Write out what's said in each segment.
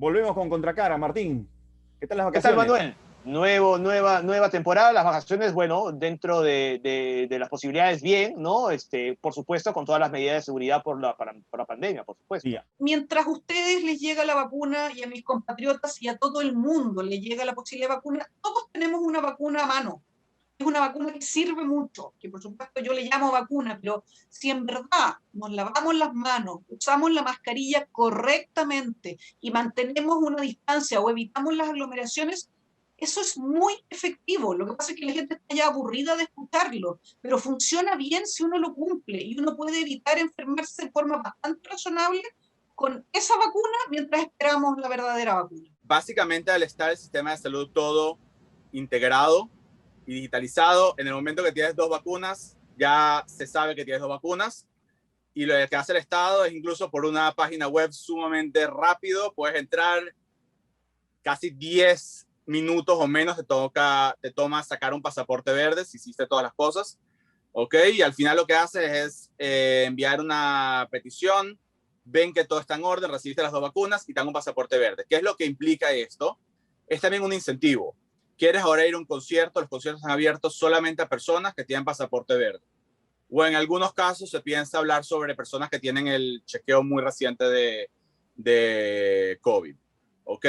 Volvemos con Contracara, Martín. ¿Qué tal las ¿Qué tal, vacaciones? Manuel? Nueva temporada, las vacaciones, bueno, dentro de las posibilidades, bien, ¿no? Por supuesto, con todas las medidas de seguridad por la pandemia, por Sí. supuesto. Mientras a ustedes les llega la vacuna y a mis compatriotas y a todo el mundo les llega la posible vacuna, todos tenemos una vacuna a mano. Es una vacuna que sirve mucho, que por supuesto yo le llamo vacuna, pero si en verdad nos lavamos las manos, usamos la mascarilla correctamente y mantenemos una distancia o evitamos las aglomeraciones, eso es muy efectivo. Lo que pasa es que la gente está ya aburrida de escucharlo, pero funciona bien si uno lo cumple y uno puede evitar enfermarse de forma bastante razonable con esa vacuna mientras esperamos la verdadera vacuna. Básicamente, al estar el sistema de salud todo integrado y digitalizado, en el momento que tienes dos vacunas, ya se sabe que tienes dos vacunas. Y lo que hace el Estado es incluso por una página web sumamente rápido, puedes entrar casi 10 minutos o menos te toma sacar un pasaporte verde si hiciste todas las cosas, ¿ok? Y al final lo que haces es enviar una petición, ven que todo está en orden, recibiste las dos vacunas y te dan un pasaporte verde. ¿Qué es lo que implica esto? Es también un incentivo. ¿Quieres ahora ir a un concierto? Los conciertos están abiertos solamente a personas que tienen pasaporte verde. O en algunos casos se piensa hablar sobre personas que tienen el chequeo muy reciente de COVID, ¿ok?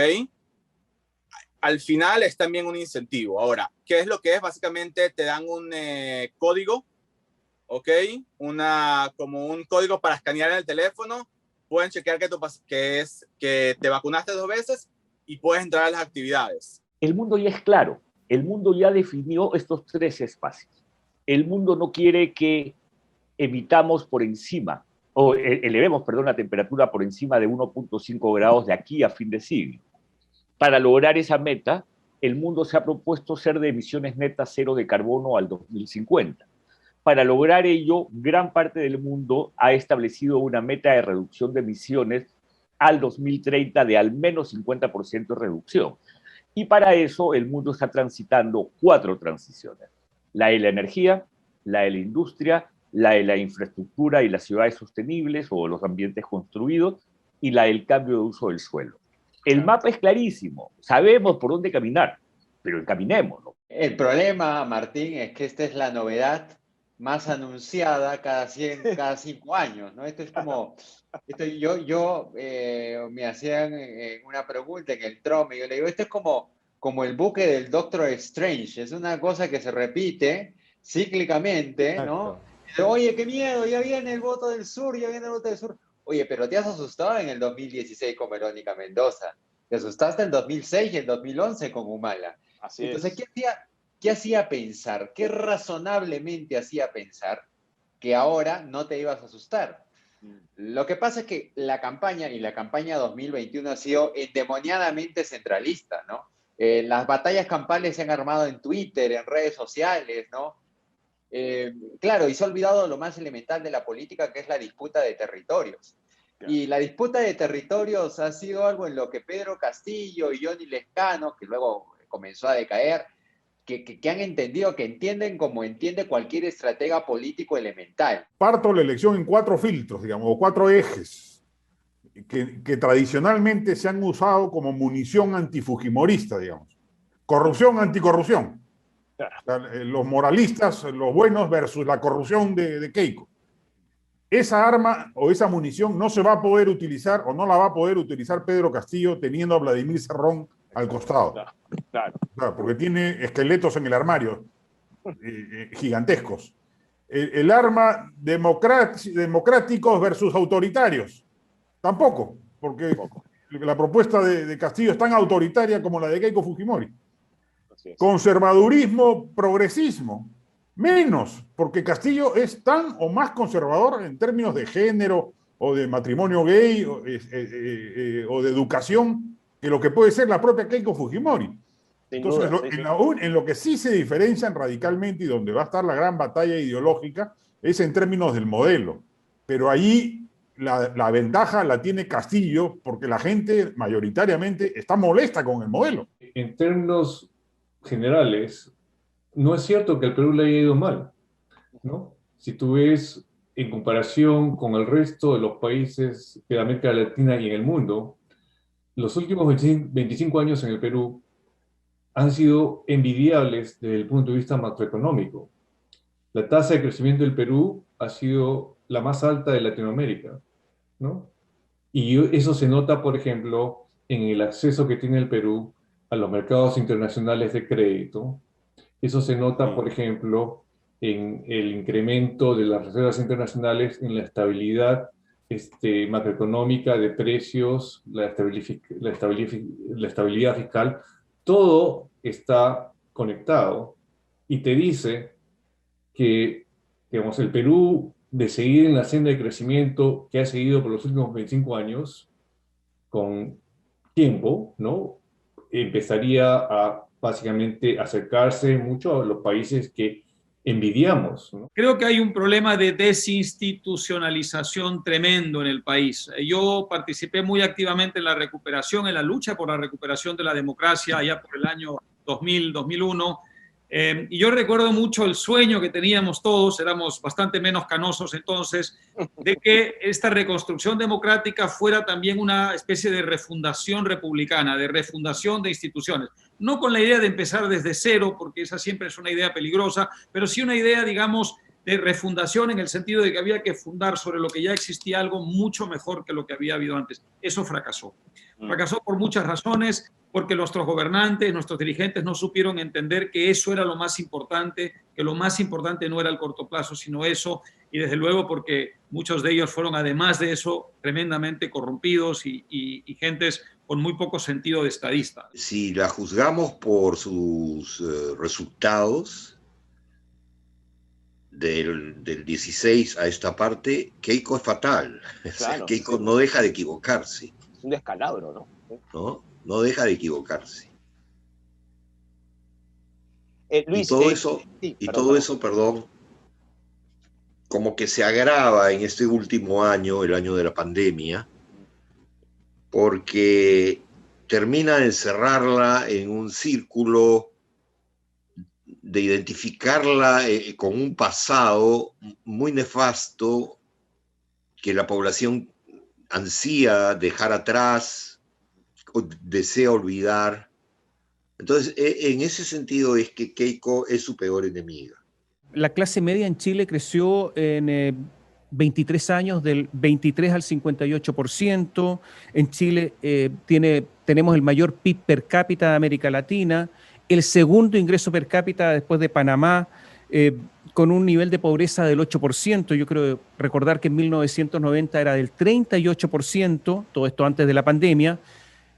Al final es también un incentivo. Ahora, ¿qué es lo que es? Básicamente te dan un código, ¿ok? Como un código para escanear en el teléfono. Pueden chequear que te vacunaste 2 veces y puedes entrar a las actividades. El mundo ya es claro. El mundo ya definió estos 3 espacios. El mundo no quiere que emitamos por encima, o elevemos, perdón, la temperatura por encima de 1.5 grados de aquí a fin de siglo. Para lograr esa meta, el mundo se ha propuesto ser de emisiones netas cero de carbono al 2050. Para lograr ello, gran parte del mundo ha establecido una meta de reducción de emisiones al 2030 de al menos 50% de reducción. Y para eso el mundo está transitando 4 transiciones. La de la energía, la de la industria, la de la infraestructura y las ciudades sostenibles o los ambientes construidos y la del cambio de uso del suelo. El mapa es clarísimo, sabemos por dónde caminar, pero encaminémonos. El problema, Martín, es que esta es la novedad más anunciada cada 5 años, ¿no? Esto es como, me hacían una pregunta en el Trome, y yo le digo, esto es como el buque del Doctor Strange, es una cosa que se repite cíclicamente, ¿no? Oye, qué miedo, ya viene el voto del sur, ya viene el voto del sur. Oye, pero te has asustado en el 2016 con Verónica Mendoza, te asustaste en el 2006 y en 2011 con Humala. Así Entonces, es. ¿qué hacía pensar? ¿Qué razonablemente hacía pensar que ahora no te ibas a asustar? Lo que pasa es que la campaña 2021 ha sido endemoniadamente centralista, ¿no? Las batallas campales se han armado en Twitter, en redes sociales, ¿no? Claro, y se ha olvidado lo más elemental de la política, que es la disputa de territorios. Y la disputa de territorios ha sido algo en lo que Pedro Castillo y Johnny Lescano, que luego comenzó a decaer, que han entendido, que entienden como entiende cualquier estratega político elemental. Parto la elección en 4 filtros, digamos, o 4 ejes, que tradicionalmente se han usado como munición antifujimorista, digamos. Corrupción, anticorrupción. O sea, los moralistas, los buenos versus la corrupción de Keiko. Esa arma o esa munición no se va a poder utilizar o no la va a poder utilizar Pedro Castillo teniendo a Vladimir Cerrón al costado. Claro. Claro, porque tiene esqueletos en el armario gigantescos. El arma democráticos versus autoritarios. Tampoco, porque la propuesta de Castillo es tan autoritaria como la de Keiko Fujimori. Conservadurismo, progresismo. Menos, porque Castillo es tan o más conservador en términos de género o de matrimonio gay o de educación que lo que puede ser la propia Keiko Fujimori. Entonces, en lo que sí se diferencian radicalmente y donde va a estar la gran batalla ideológica es en términos del modelo. Pero ahí la ventaja la tiene Castillo porque la gente mayoritariamente está molesta con el modelo. En términos generales, no es cierto que al Perú le haya ido mal, ¿no? Si tú ves en comparación con el resto de los países de América Latina y en el mundo, los últimos 25 años en el Perú han sido envidiables desde el punto de vista macroeconómico. La tasa de crecimiento del Perú ha sido la más alta de Latinoamérica, ¿no? Y eso se nota, por ejemplo, en el acceso que tiene el Perú a los mercados internacionales de crédito. Eso se nota, por ejemplo, en el incremento de las reservas internacionales, en la estabilidad macroeconómica de precios, la estabilidad fiscal. Todo está conectado y te dice que, digamos, el Perú, de seguir en la senda de crecimiento que ha seguido por los últimos 25 años, con tiempo, ¿no? Empezaría a básicamente acercarse mucho a los países que envidiamos, ¿no? Creo que hay un problema de desinstitucionalización tremendo en el país. Yo participé muy activamente en la recuperación, en la lucha por la recuperación de la democracia allá por el año 2000, 2001. Y yo recuerdo mucho el sueño que teníamos todos, éramos bastante menos canosos entonces, de que esta reconstrucción democrática fuera también una especie de refundación republicana, de refundación de instituciones. No con la idea de empezar desde cero, porque esa siempre es una idea peligrosa, pero sí una idea, digamos, de refundación en el sentido de que había que fundar sobre lo que ya existía algo mucho mejor que lo que había habido antes. Eso fracasó. Fracasó por muchas razones, porque nuestros gobernantes, nuestros dirigentes no supieron entender que eso era lo más importante, que lo más importante no era el corto plazo, sino eso, y desde luego porque muchos de ellos fueron, además de eso, tremendamente corrompidos y gentes con muy poco sentido de estadista. Si la juzgamos por sus resultados del 16 a esta parte, Keiko es fatal. Claro, Keiko sí. no deja de equivocarse. Es un descalabro, ¿no? No deja de equivocarse. Luis, y todo eso, perdón, como que se agrava en este último año, el año de la pandemia, porque termina de encerrarla en un círculo de identificarla con un pasado muy nefasto que la población ansía dejar atrás, desea olvidar. Entonces, en ese sentido es que Keiko es su peor enemiga. La clase media en Chile creció en 23 años del 23 al 58%. En Chile tenemos el mayor PIB per cápita de América Latina, el segundo ingreso per cápita después de Panamá, con un nivel de pobreza del 8%. Yo creo recordar que en 1990 era del 38%, todo esto antes de la pandemia,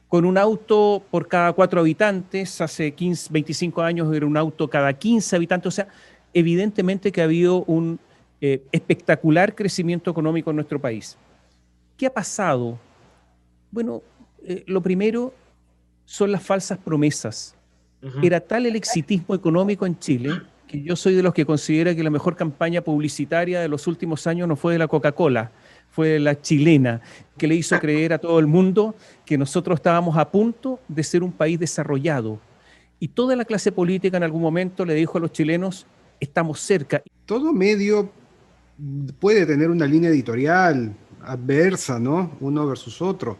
con un auto por cada 4 habitantes. Hace 25 años era un auto cada 15 habitantes. O sea, evidentemente que ha habido un espectacular crecimiento económico en nuestro país. ¿Qué ha pasado? Bueno, lo primero son las falsas promesas. Era tal el exitismo económico en Chile que yo soy de los que considera que la mejor campaña publicitaria de los últimos años no fue de la Coca-Cola, fue la chilena, que le hizo creer a todo el mundo que nosotros estábamos a punto de ser un país desarrollado. Y toda la clase política en algún momento le dijo a los chilenos, estamos cerca. Todo medio puede tener una línea editorial adversa, ¿no? Uno versus otro.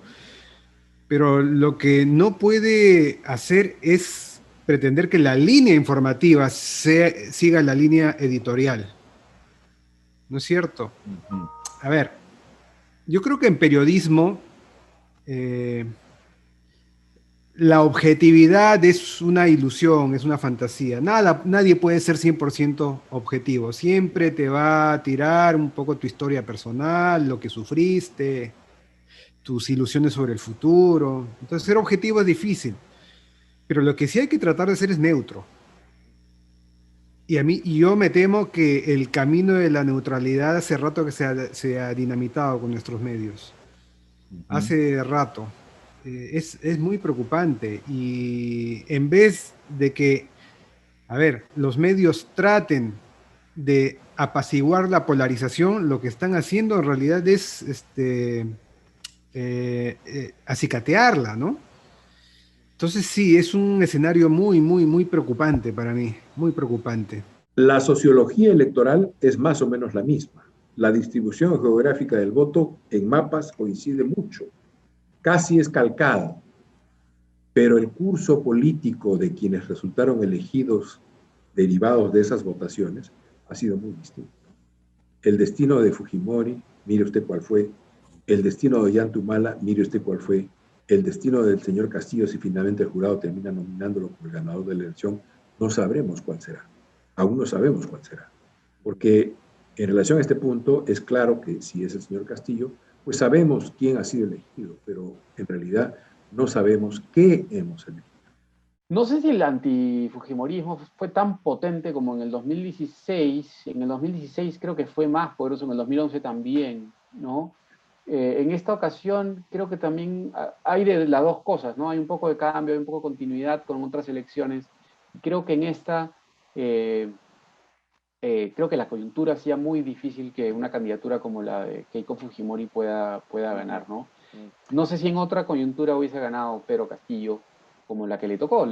Pero lo que no puede hacer es pretender que la línea informativa siga la línea editorial. ¿No es cierto? A ver, yo creo que en periodismo la objetividad es una ilusión, es una fantasía. Nadie puede ser 100% objetivo. Siempre te va a tirar un poco tu historia personal, lo que sufriste, tus ilusiones sobre el futuro. Entonces, ser objetivo es difícil. Pero lo que sí hay que tratar de ser es neutro. Y yo me temo que el camino de la neutralidad hace rato que se ha dinamitado con nuestros medios. Hace rato. Es muy preocupante. Y en vez de que, los medios traten de apaciguar la polarización, lo que están haciendo en realidad es acicatearla, ¿no? Entonces sí, es un escenario muy, muy, muy preocupante para mí, muy preocupante. La sociología electoral es más o menos la misma. La distribución geográfica del voto en mapas coincide mucho, casi es calcada. pero el curso político de quienes resultaron elegidos derivados de esas votaciones ha sido muy distinto. El destino de Fujimori, mire usted cuál fue. El destino de Ollanta, mire usted cuál fue. El destino del señor Castillo, si finalmente el jurado termina nominándolo como el ganador de la elección, no sabremos cuál será. Aún no sabemos cuál será. Porque en relación a este punto, es claro que si es el señor Castillo, pues sabemos quién ha sido elegido, pero en realidad no sabemos qué hemos elegido. No sé si el antifujimorismo fue tan potente como en el 2016. En el 2016 creo que fue más poderoso, en el 2011 también, ¿no? En esta ocasión creo que también hay de las dos cosas, ¿no? Hay un poco de cambio, hay un poco de continuidad con otras elecciones. Creo que en esta, creo que la coyuntura hacía muy difícil que una candidatura como la de Keiko Fujimori pueda ganar, ¿no? No sé si en otra coyuntura hubiese ganado Pedro Castillo, como la que le tocó,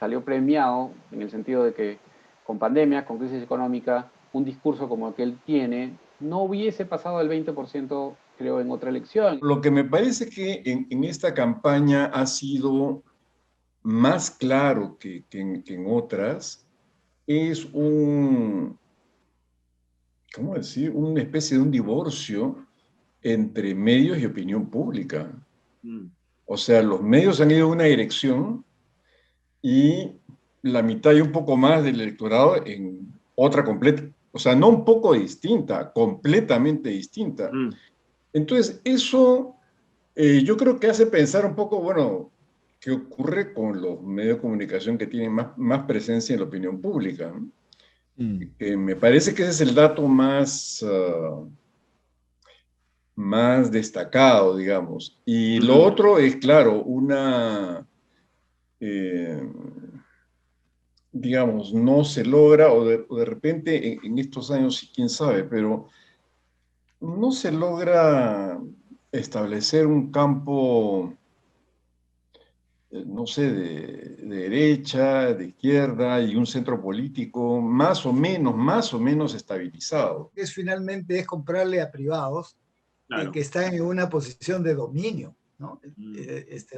salió premiado en el sentido de que con pandemia, con crisis económica, un discurso como el que él tiene, no hubiese pasado el 20%, creo, en otra elección. Lo que me parece que en esta campaña ha sido más claro que en otras, es ¿cómo decir? Una especie de un divorcio entre medios y opinión pública. O sea, los medios han ido en una dirección y la mitad y un poco más del electorado en otra completa. O sea, no un poco distinta, completamente distinta. Entonces, eso yo creo que hace pensar un poco, bueno, qué ocurre con los medios de comunicación que tienen más presencia en la opinión pública. Me parece que ese es el dato más destacado, digamos. Y lo otro es, claro, digamos, no se logra, o de repente en estos años, quién sabe, pero no se logra establecer un campo, no sé, de derecha, de izquierda y un centro político más o menos estabilizado. Finalmente es comprarle a privados que están en una posición de dominio, ¿no?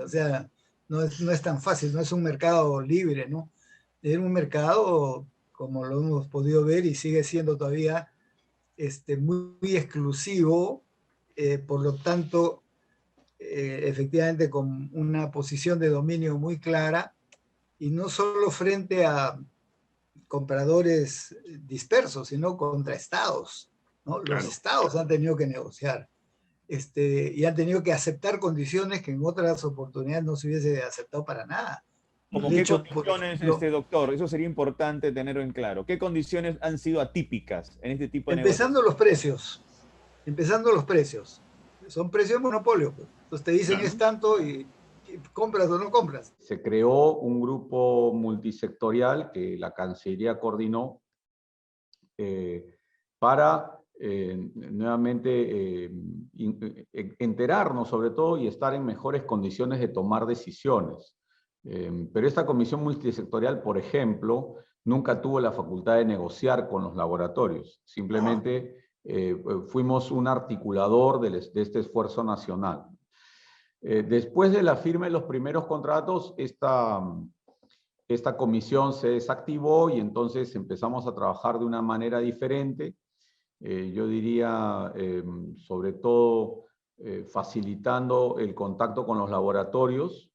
O sea, no es tan fácil, no es un mercado libre, ¿no? Es un mercado, como lo hemos podido ver, y sigue siendo todavía muy exclusivo, por lo tanto, efectivamente con una posición de dominio muy clara, y no solo frente a compradores dispersos, sino contra estados, ¿no? Los estados han tenido que negociar y han tenido que aceptar condiciones que en otras oportunidades no se hubiese aceptado para nada. ¿Cómo qué condiciones, doctor? Eso sería importante tenerlo en claro. ¿Qué condiciones han sido atípicas en este tipo de negocios? Empezando los precios. Son precios de monopolio. Pues. Entonces te dicen es tanto y compras o no compras. Se creó un grupo multisectorial que la Cancillería coordinó para nuevamente enterarnos sobre todo y estar en mejores condiciones de tomar decisiones. Pero esta comisión multisectorial, por ejemplo, nunca tuvo la facultad de negociar con los laboratorios. Simplemente fuimos un articulador de este esfuerzo nacional. Después de la firma de los primeros contratos, esta comisión se desactivó y entonces empezamos a trabajar de una manera diferente. Yo diría, sobre todo, facilitando el contacto con los laboratorios,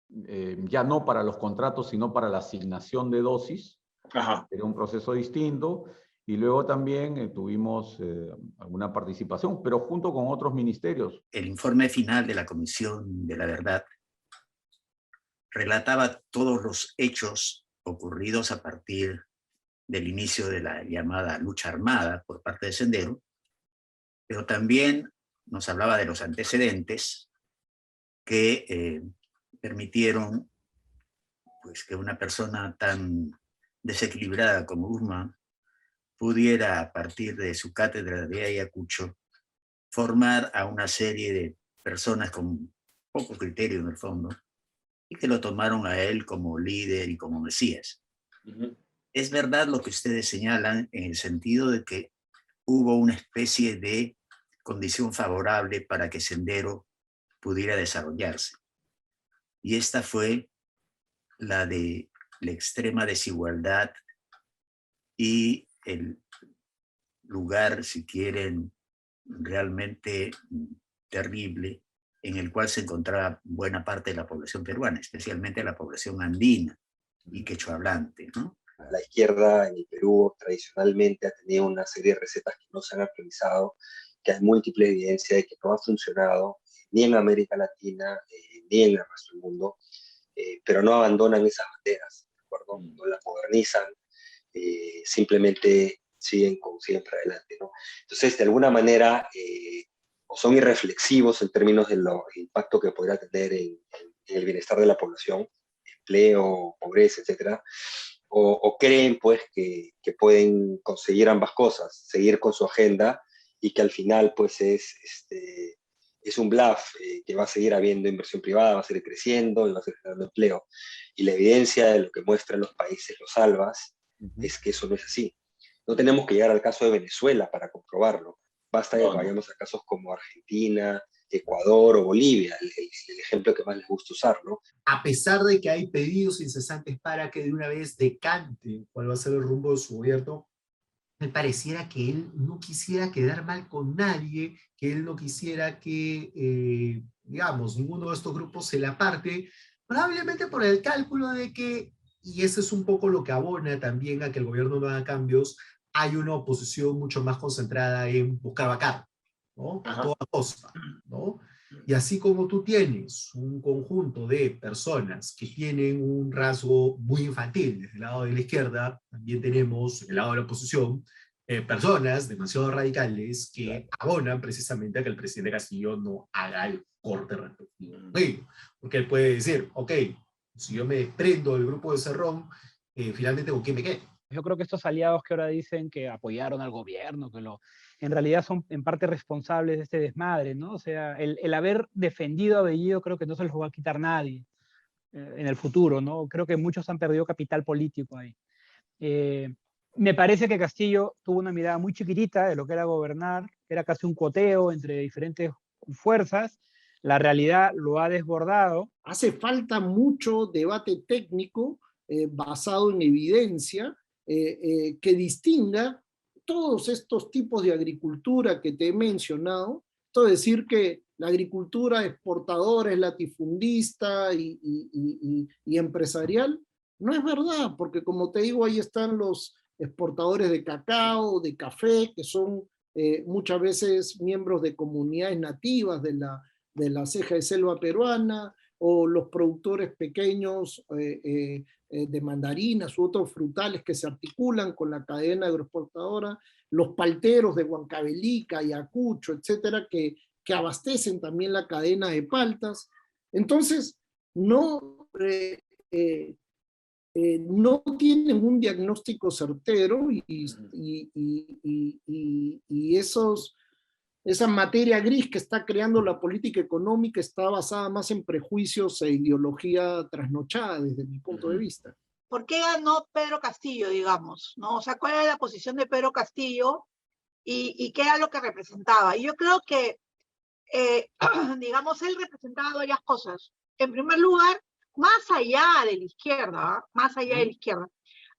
ya no para los contratos, sino para la asignación de dosis. Era un proceso distinto. Y luego también tuvimos alguna participación, pero junto con otros ministerios. El informe final de la Comisión de la Verdad relataba todos los hechos ocurridos a partir del inicio de la llamada lucha armada por parte de Sendero, pero también nos hablaba de los antecedentes que permitieron pues, que una persona tan desequilibrada como Guzmán pudiera, a partir de su cátedra de Ayacucho, formar a una serie de personas con poco criterio en el fondo, y que lo tomaron a él como líder y como mesías. Es verdad lo que ustedes señalan en el sentido de que hubo una especie de condición favorable para que Sendero pudiera desarrollarse. Y esta fue la de la extrema desigualdad y el lugar, si quieren, realmente terrible en el cual se encontraba buena parte de la población peruana, especialmente la población andina y quechohablante, ¿no? La izquierda en el Perú tradicionalmente ha tenido una serie de recetas que no se han actualizado, que hay múltiple evidencia de que no ha funcionado ni en América Latina ni en el resto del mundo, pero no abandonan esas banderas, ¿de acuerdo? No las modernizan, simplemente siguen para adelante, ¿no? Entonces, de alguna manera, o son irreflexivos en términos del impacto que podría tener en el bienestar de la población, empleo, pobreza, etcétera, o creen pues que pueden conseguir ambas cosas, seguir con su agenda y que al final pues es un bluff, que va a seguir habiendo inversión privada, va a seguir creciendo y va a seguir generando empleo. Y la evidencia de lo que muestran los países, los salvas, es que eso no es así. No tenemos que llegar al caso de Venezuela para comprobarlo. Basta que vayamos a casos como Argentina, Ecuador o Bolivia, el ejemplo que más les gusta usar, ¿no? A pesar de que hay pedidos incesantes para que de una vez decante cuál va a ser el rumbo de su gobierno, me pareciera que él no quisiera quedar mal con nadie, que él no quisiera que, digamos, ninguno de estos grupos se la aparte, probablemente por el cálculo de que, y eso es un poco lo que abona también a que el gobierno no haga cambios, hay una oposición mucho más concentrada en buscar vacar, ¿no? A toda costa, ¿no? Y así como tú tienes un conjunto de personas que tienen un rasgo muy infantil desde el lado de la izquierda, también tenemos, en el lado de la oposición, personas demasiado radicales que abonan precisamente a que el presidente Castillo no haga el corte respectivo. Porque él puede decir, ok, si yo me desprendo del grupo de Cerrón, finalmente ¿con quién me quedo? Yo creo que estos aliados que ahora dicen que apoyaron al gobierno, en realidad son en parte responsables de este desmadre, ¿no? O sea, el haber defendido a Bellido creo que no se los va a quitar nadie en el futuro, ¿no? Creo que muchos han perdido capital político ahí. Me parece que Castillo tuvo una mirada muy chiquitita de lo que era gobernar, que era casi un coteo entre diferentes fuerzas. La realidad lo ha desbordado. Hace falta mucho debate técnico basado en evidencia, que distinga todos estos tipos de agricultura que te he mencionado. Esto es decir que la agricultura exportadora es latifundista y empresarial, no es verdad, porque como te digo, ahí están los exportadores de cacao, de café, que son muchas veces miembros de comunidades nativas de la ceja de selva peruana, o los productores pequeños de mandarinas u otros frutales que se articulan con la cadena agroexportadora, los palteros de Huancavelica, Ayacucho, etcétera, que abastecen también la cadena de paltas. Entonces, no tienen un diagnóstico certero y esa materia gris que está creando la política económica está basada más en prejuicios e ideología trasnochada desde mi punto de vista. ¿Por qué ganó Pedro Castillo, digamos? ¿No? O sea, ¿cuál era la posición de Pedro Castillo y qué era lo que representaba? Y yo creo que, digamos, él representaba varias cosas. En primer lugar, más allá de la izquierda,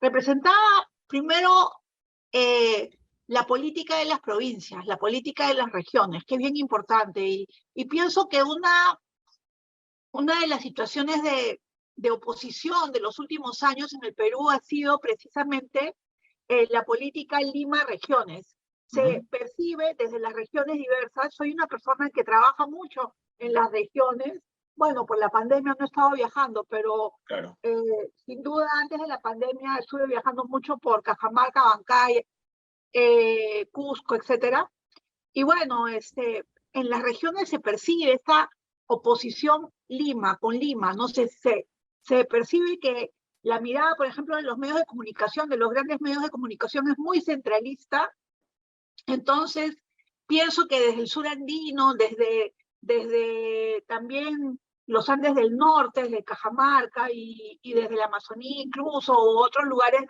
representaba primero la política de las provincias, la política de las regiones, que es bien importante. Y pienso que una de las situaciones de oposición de los últimos años en el Perú ha sido precisamente la política Lima-regiones. Se percibe desde las regiones diversas. Soy una persona que trabaja mucho en las regiones. Bueno, por la pandemia no he estado viajando, pero claro. Sin duda antes de la pandemia estuve viajando mucho por Cajamarca, Bancay, Cusco, etcétera. Y bueno, en las regiones se percibe esta oposición Lima con Lima, ¿no? Se percibe que la mirada, por ejemplo, de los medios de comunicación, de los grandes medios de comunicación, es muy centralista. Entonces, pienso que desde el sur andino, desde también los Andes del norte, desde Cajamarca y desde la Amazonía incluso, u otros lugares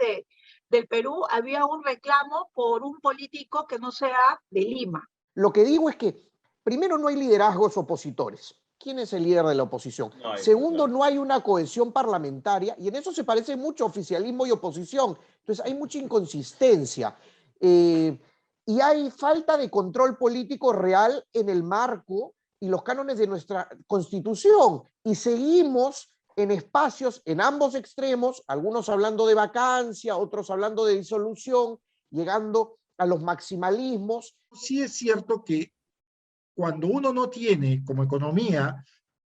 del Perú, había un reclamo por un político que no sea de Lima. Lo que digo es que, primero, no hay liderazgos opositores. ¿quién es el líder de la oposición? No hay, Segundo, claro. no hay una cohesión parlamentaria y en eso se parece mucho oficialismo y oposición. Entonces hay mucha inconsistencia y hay falta de control político real en el marco y los cánones de nuestra Constitución. Y seguimos en espacios en ambos extremos, algunos hablando de vacancia, otros hablando de disolución, llegando a los maximalismos. Sí es cierto que cuando uno no tiene como economía,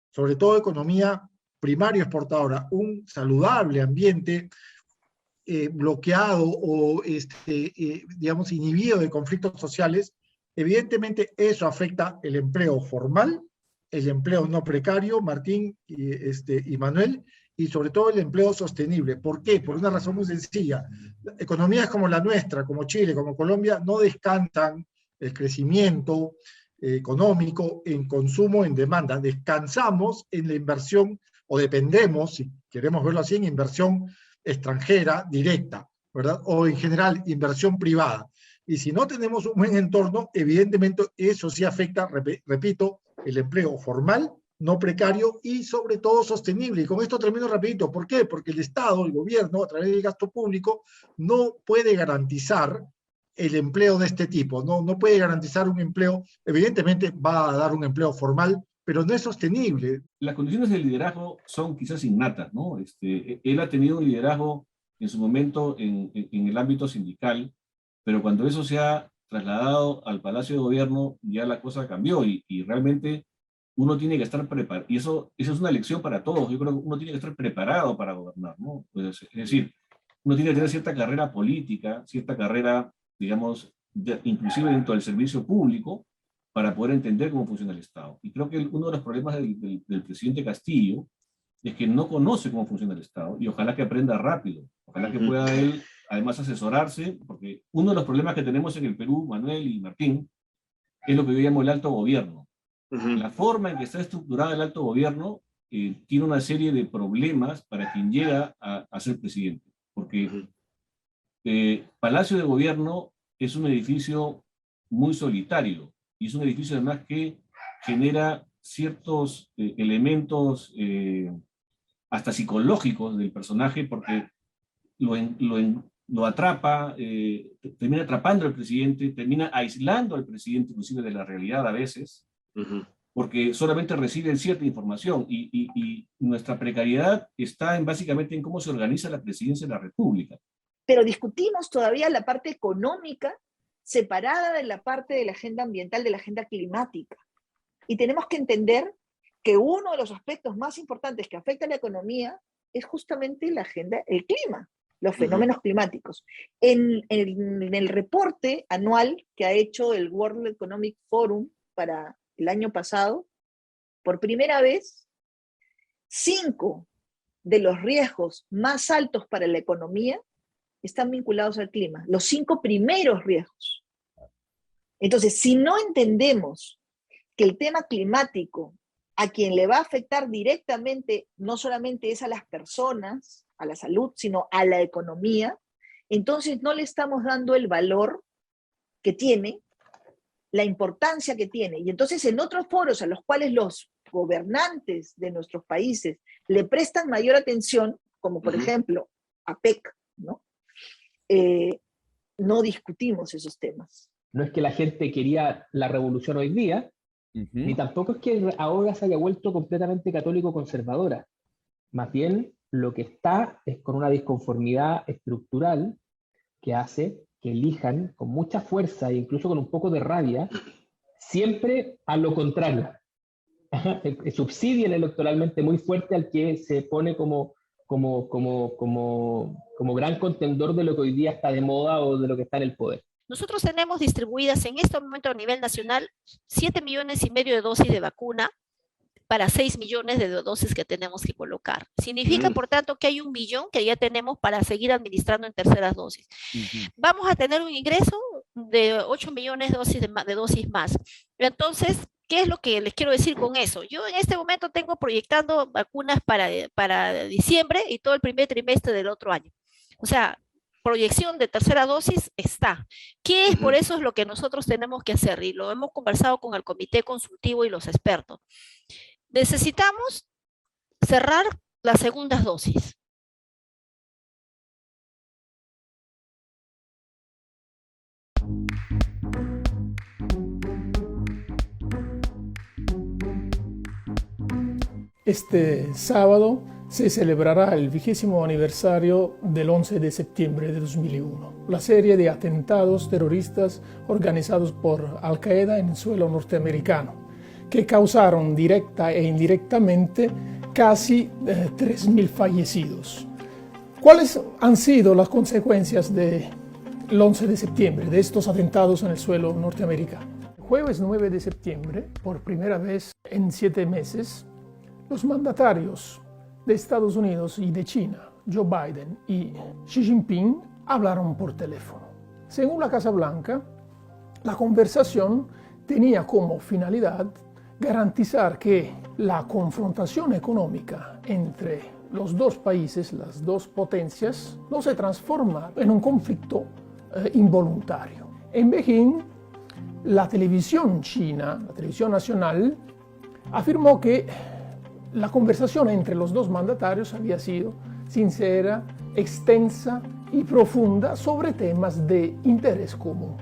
sobre todo economía primaria exportadora, un saludable ambiente bloqueado o digamos inhibido de conflictos sociales, evidentemente eso afecta el empleo formal, el empleo no precario, Martín y Manuel, y sobre todo el empleo sostenible. ¿Por qué? Por una razón muy sencilla. Economías como la nuestra, como Chile, como Colombia, no descansan el crecimiento económico en consumo, en demanda. Descansamos en la inversión, o dependemos, si queremos verlo así, en inversión extranjera directa, ¿verdad? O en general, inversión privada. Y si no tenemos un buen entorno, evidentemente eso sí afecta, repito, el empleo formal, no precario y sobre todo sostenible. Y con esto termino rapidito. ¿Por qué? Porque el Estado, el gobierno, a través del gasto público, no puede garantizar el empleo de este tipo. No puede garantizar un empleo, evidentemente va a dar un empleo formal, pero no es sostenible. Las condiciones del liderazgo son quizás innatas, ¿no? Él ha tenido un liderazgo en su momento en el ámbito sindical, pero cuando eso se ha trasladado al Palacio de Gobierno, ya la cosa cambió y realmente uno tiene que estar preparado. Y eso es una lección para todos. Yo creo que uno tiene que estar preparado para gobernar, ¿no? Pues, es decir, uno tiene que tener cierta carrera política, cierta carrera, digamos, inclusive dentro del servicio público, para poder entender cómo funciona el Estado. Y creo que uno de los problemas del presidente Castillo es que no conoce cómo funciona el Estado, y ojalá que aprenda rápido, ojalá que pueda él, además, asesorarse, porque uno de los problemas que tenemos en el Perú, Manuel y Martín, es lo que yo llamo el alto gobierno. La forma en que está estructurado el alto gobierno tiene una serie de problemas para quien llega a ser presidente, porque Palacio de Gobierno es un edificio muy solitario, y es un edificio además que genera ciertos elementos hasta psicológicos del personaje, porque lo atrapa, termina atrapando al presidente, termina aislando al presidente inclusive de la realidad a veces, porque solamente reciben cierta información, y nuestra precariedad está básicamente en cómo se organiza la presidencia de la República. Pero discutimos todavía la parte económica separada de la parte de la agenda ambiental, de la agenda climática. Y tenemos que entender que uno de los aspectos más importantes que afecta a la economía es justamente la agenda, el clima, los fenómenos climáticos. En el reporte anual que ha hecho el World Economic Forum para el año pasado, por primera vez, 5 de los riesgos más altos para la economía están vinculados al clima, los 5 primeros riesgos. Entonces, si no entendemos que el tema climático a quien le va a afectar directamente no solamente es a las personas, a la salud, sino a la economía, entonces no le estamos dando el valor que tiene, la importancia que tiene. Y entonces en otros foros a los cuales los gobernantes de nuestros países le prestan mayor atención, como por ejemplo APEC, ¿no? No discutimos esos temas. No es que la gente quería la revolución hoy día, ni tampoco es que ahora se haya vuelto completamente católico conservadora. Más bien, lo que está es con una disconformidad estructural que hace que elijan con mucha fuerza e incluso con un poco de rabia, siempre a lo contrario. Subsidian electoralmente muy fuerte al que se pone como gran contendor de lo que hoy día está de moda o de lo que está en el poder. Nosotros tenemos distribuidas en este momento a nivel nacional 7,5 millones de dosis de vacuna para 6 millones de dosis que tenemos que colocar. Significa, por tanto, que hay 1 millón que ya tenemos para seguir administrando en terceras dosis. Vamos a tener un ingreso de 8 millones de dosis más. Entonces, ¿qué es lo que les quiero decir con eso? Yo en este momento tengo proyectando vacunas para diciembre y todo el primer trimestre del otro año. O sea, proyección de tercera dosis está. ¿Qué es? Por eso es lo que nosotros tenemos que hacer, y lo hemos conversado con el comité consultivo y los expertos. Necesitamos cerrar las segundas dosis. Este sábado se celebrará el 20º aniversario del 11 de septiembre de 2001, la serie de atentados terroristas organizados por Al-Qaeda en el suelo norteamericano, que causaron directa e indirectamente casi 3.000 fallecidos. ¿Cuáles han sido las consecuencias del 11 de septiembre, de estos atentados en el suelo norteamericano? El jueves 9 de septiembre, por primera vez en 7 meses, los mandatarios de Estados Unidos y de China, Joe Biden y Xi Jinping, hablaron por teléfono. Según la Casa Blanca, la conversación tenía como finalidad garantizar que la confrontación económica entre los dos países, las dos potencias, no se transforma en un conflicto involuntario. En Beijing, la televisión china, la televisión nacional, afirmó que la conversación entre los dos mandatarios había sido sincera, extensa y profunda sobre temas de interés común.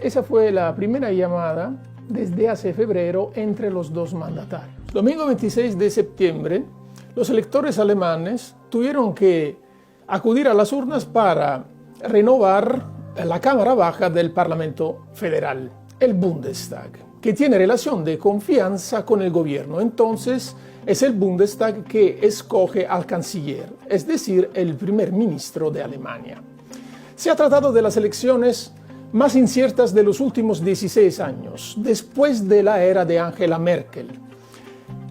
Esa fue la primera llamada desde hace febrero entre los dos mandatarios. Domingo 26 de septiembre, los electores alemanes tuvieron que acudir a las urnas para renovar la Cámara Baja del Parlamento Federal, el Bundestag, que tiene relación de confianza con el gobierno. Entonces, es el Bundestag que escoge al canciller, es decir, el primer ministro de Alemania. Se ha tratado de las elecciones más inciertas de los últimos 16 años, después de la era de Angela Merkel,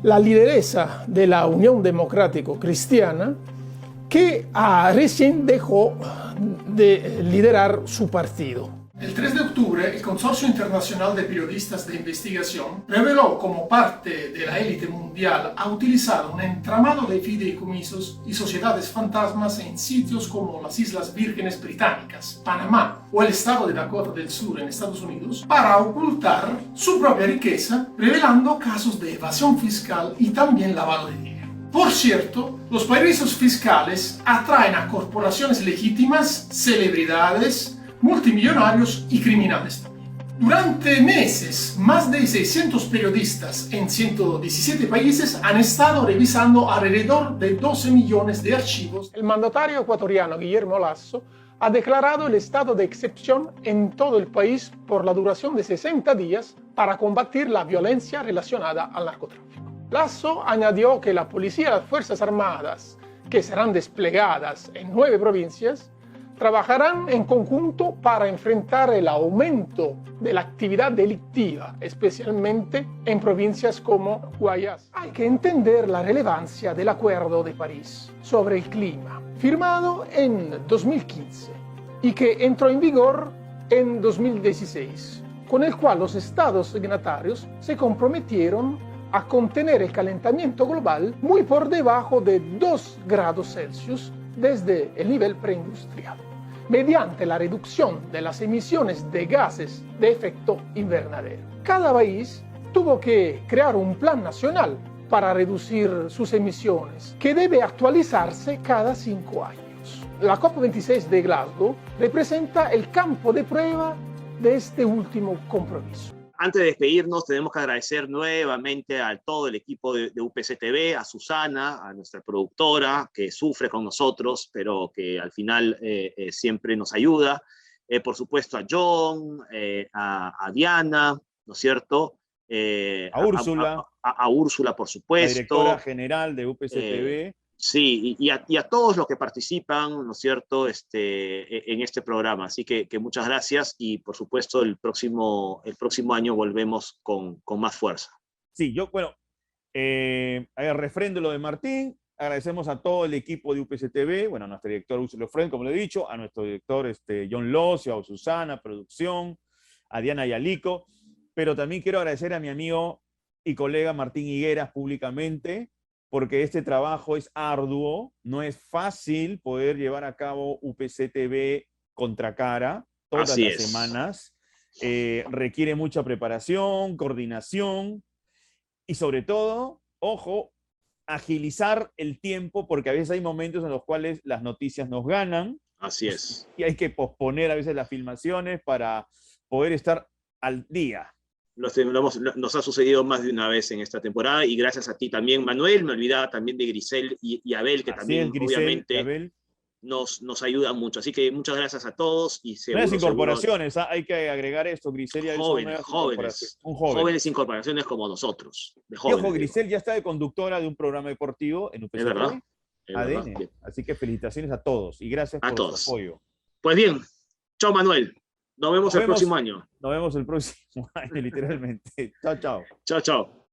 la lideresa de la Unión Democrático Cristiana, que recién dejó de liderar su partido. El 3 de octubre, el Consorcio Internacional de Periodistas de Investigación reveló cómo parte de la élite mundial ha utilizado un entramado de fideicomisos y sociedades fantasmas en sitios como las Islas Vírgenes Británicas, Panamá o el estado de Dakota del Sur en Estados Unidos para ocultar su propia riqueza, revelando casos de evasión fiscal y también lavado de dinero. Por cierto, los paraísos fiscales atraen a corporaciones legítimas, celebridades, multimillonarios y criminales también. Durante meses, más de 600 periodistas en 117 países han estado revisando alrededor de 12 millones de archivos. El mandatario ecuatoriano Guillermo Lasso ha declarado el estado de excepción en todo el país por la duración de 60 días para combatir la violencia relacionada al narcotráfico. Lasso añadió que la policía y las Fuerzas Armadas, que serán desplegadas en 9 provincias, trabajarán en conjunto para enfrentar el aumento de la actividad delictiva, especialmente en provincias como Guayas. Hay que entender la relevancia del Acuerdo de París sobre el clima, firmado en 2015 y que entró en vigor en 2016, con el cual los estados signatarios se comprometieron a contener el calentamiento global muy por debajo de 2 grados Celsius desde el nivel preindustrial, mediante la reducción de las emisiones de gases de efecto invernadero. Cada país tuvo que crear un plan nacional para reducir sus emisiones, que debe actualizarse cada 5 años. La COP26 de Glasgow representa el campo de prueba de este último compromiso. Antes de despedirnos, tenemos que agradecer nuevamente a todo el equipo de UPC TV, a Susana, a nuestra productora, que sufre con nosotros, pero que al final siempre nos ayuda. Por supuesto a John, a Diana, ¿no es cierto? A Úrsula. A Úrsula, por supuesto. La directora general de UPC TV. Sí, y a todos los que participan, ¿no es cierto?, en este programa. Así que muchas gracias y, por supuesto, el próximo año volvemos con más fuerza. Sí, refrendo lo de Martín. Agradecemos a todo el equipo de UPC TV, bueno, a nuestro director Úrsula Fren, como lo he dicho, a nuestro director John Locio, a Susana, producción, a Diana Yalico, pero también quiero agradecer a mi amigo y colega Martín Higueras públicamente, porque este trabajo es arduo, no es fácil poder llevar a cabo UPC TV contracara todas las semanas. Requiere mucha preparación, coordinación y sobre todo ojo, agilizar el tiempo, porque a veces hay momentos en los cuales las noticias nos ganan. Así es. Y hay que posponer a veces las filmaciones para poder estar al día. Nos ha sucedido más de una vez en esta temporada, y gracias a ti también, Manuel. Me olvidaba también de Grisel y Abel, que también Grisel, obviamente Abel. Nos ayuda mucho. Así que muchas gracias a todos. Y nuevas incorporaciones, hay que agregar esto. Grisel y Abel jóvenes incorporaciones como nosotros. Y ojo, Grisel ya está de conductora de un programa deportivo en UPC. Es verdad. ADN. Así que felicitaciones a todos y gracias por su apoyo. Pues bien, chao Manuel. Nos vemos el próximo año. Nos vemos el próximo año, literalmente. Chao, chao. Chao, chao.